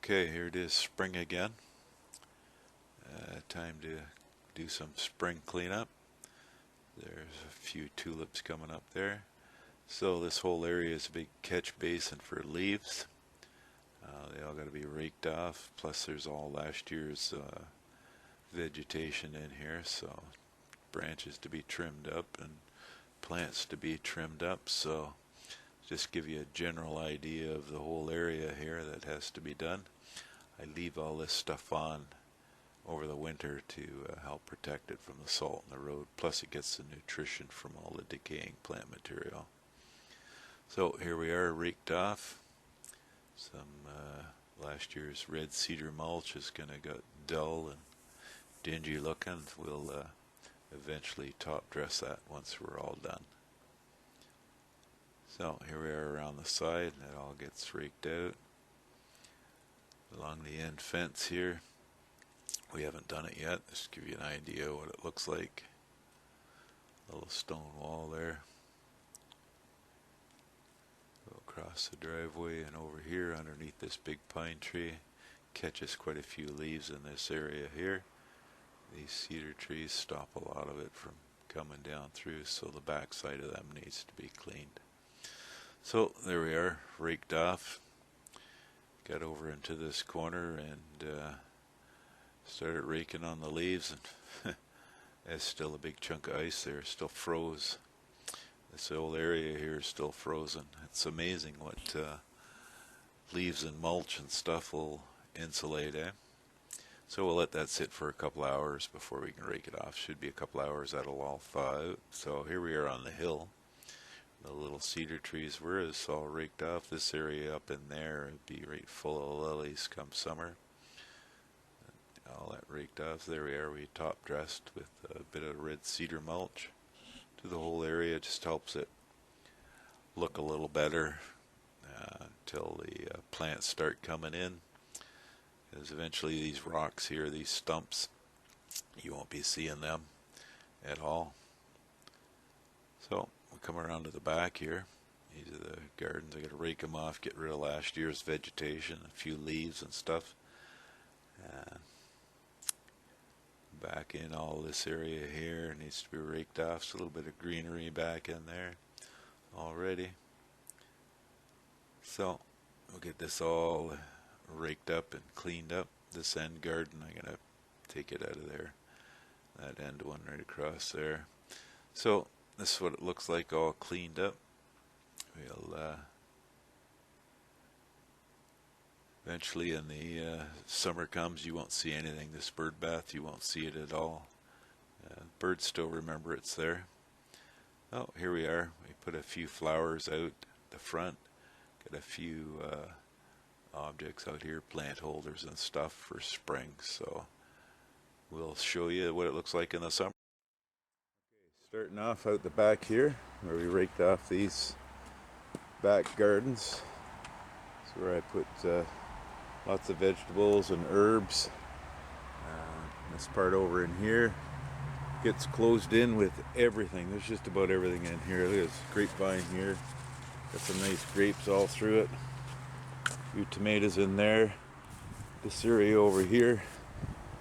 Okay, here it is, spring again. Time to do some spring cleanup. There's a few tulips coming up there. So this whole area is a big catch basin for leaves. They all got to be raked off. Plus there's all last year's vegetation in here, so branches to be trimmed up and plants to be trimmed up. So just give you a general idea of the whole area here that has to be done. I leave all this stuff on over the winter to help protect it from the salt in the road. Plus it gets the nutrition from all the decaying plant material. So here we are, raked off. Some last year's red cedar mulch is going to get dull and dingy looking. We'll eventually top dress that once we're all done. So here we are around the side, and it all gets raked out. Along the end fence here, we haven't done it yet. Just to give you an idea what it looks like. A little stone wall there. Go across the driveway and over here underneath this big pine tree. Catches quite a few leaves in this area here. These cedar trees stop a lot of it from coming down through, so the back side of them needs to be cleaned. So there we are, raked off. Got over into this corner and started raking on the leaves, and there's still a big chunk of ice there, still froze. This whole area here is still frozen. It's amazing what leaves and mulch and stuff will insulate, eh? So we'll let that sit for a couple hours before we can rake it off. Should be a couple hours, that'll all thaw out. So here we are on the hill. The little cedar trees were all raked off. This area up in there would be right full of lilies come summer. All that raked off. There we are. We top dressed with a bit of red cedar mulch to the whole area. It just helps it look a little better until the plants start coming in. Because eventually these rocks here, these stumps, you won't be seeing them at all. So we come around to the back here. These are the gardens. I got to rake them off, get rid of last year's vegetation, a few leaves and stuff. Back in all this area here needs to be raked off. So a little bit of greenery back in there already. So we'll get this all raked up and cleaned up. This end garden, I'm going to take it out of there. That end one right across there. So this is what it looks like all cleaned up. We'll eventually, in the summer comes, you won't see anything. This bird bath, you won't see it at all. Birds still remember it's there. Oh, here we are. We put a few flowers out the front. Got a few objects out here, plant holders and stuff for spring. So we'll show you what it looks like in the summer. Okay, starting off out the back here, where we raked off these back gardens. That's where I put lots of vegetables and herbs. This part over in here gets closed in with everything. There's just about everything in here. Look at this grapevine here. Got some nice grapes all through it. A few tomatoes in there. This area over here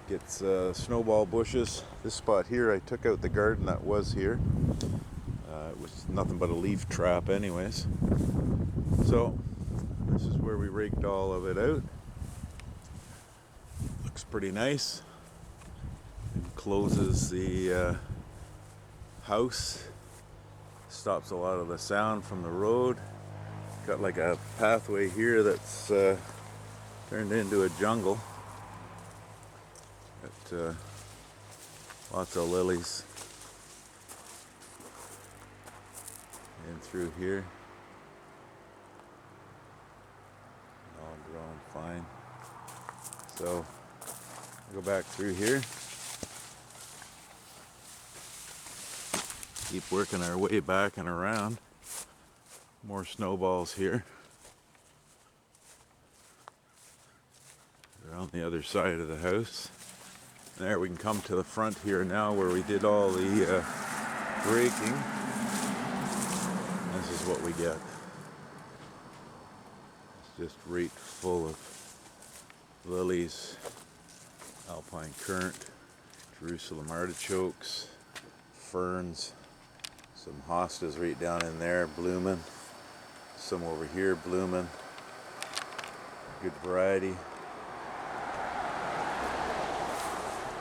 gets snowball bushes. This spot here, I took out the garden that was here. It was nothing but a leaf trap anyways. So this is where we raked all of it out. Looks pretty nice. Encloses the house. Stops a lot of the sound from the road. Got like a pathway here that's turned into a jungle. Got lots of lilies in through here. All grown fine. So I'll go back through here. Keep working our way back and around. More snowballs here. They're on the other side of the house. There, we can come to the front here now where we did all the raking. This is what we get. It's just right full of lilies, alpine currant, Jerusalem artichokes, ferns, some hostas right down in there blooming, some over here blooming, good variety,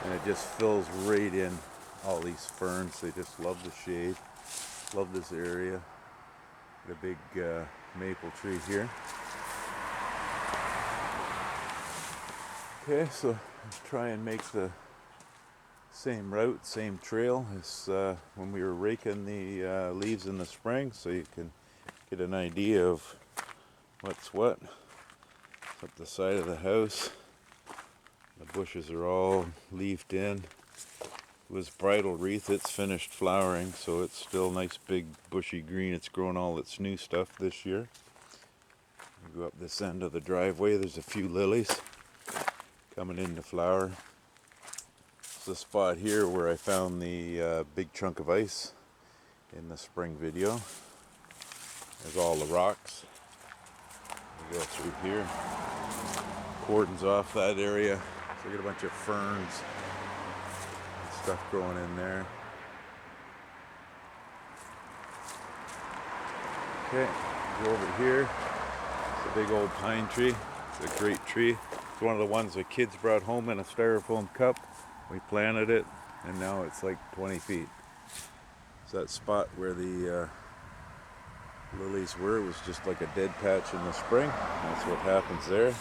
and it just fills right in. All these ferns, they just love the shade, love this area. Got a big maple tree here. Okay, so try and make the same route, same trail as when we were raking the leaves in the spring, so you can get an idea of what's what. Up the side of the house, the bushes are all leafed in. It was bridal wreath, it's finished flowering, so it's still nice big bushy green. It's grown all its new stuff this year. You go up this end of the driveway, there's a few lilies coming into flower. It's the spot here where I found the big chunk of ice in the spring video. There's all the rocks. We go through here, cordons off that area. So I got a bunch of ferns and stuff growing in there. Okay, go over here. It's a big old pine tree. It's a great tree. It's one of the ones the kids brought home in a styrofoam cup. We planted it, and now it's like 20 feet. It's that spot where the lilies were. It was just like a dead patch in the spring. That's what happens there.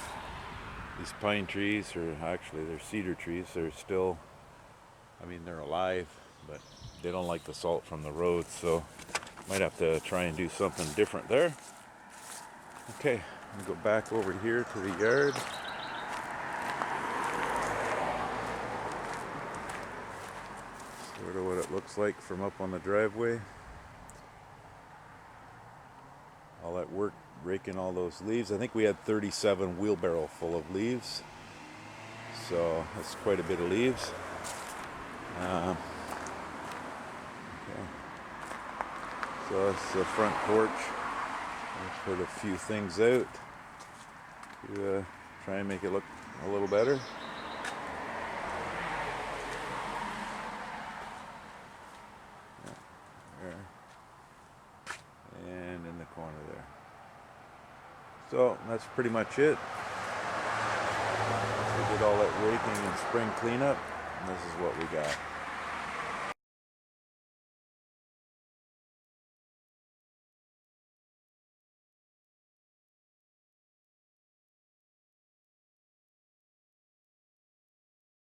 These pine trees, or actually they're cedar trees, they're still, I mean, they're alive, but they don't like the salt from the road, so might have to try and do something different there. Okay, I'm gonna go back over here to the yard. Sort of what it looks like from up on the driveway. All that work raking all those leaves. I think we had 37 wheelbarrow full of leaves, so that's quite a bit of leaves. Okay. So that's the front porch. I'll put a few things out to try and make it look a little better. And in the corner there. So that's pretty much it. We did all that raking and spring cleanup, and this is what we got.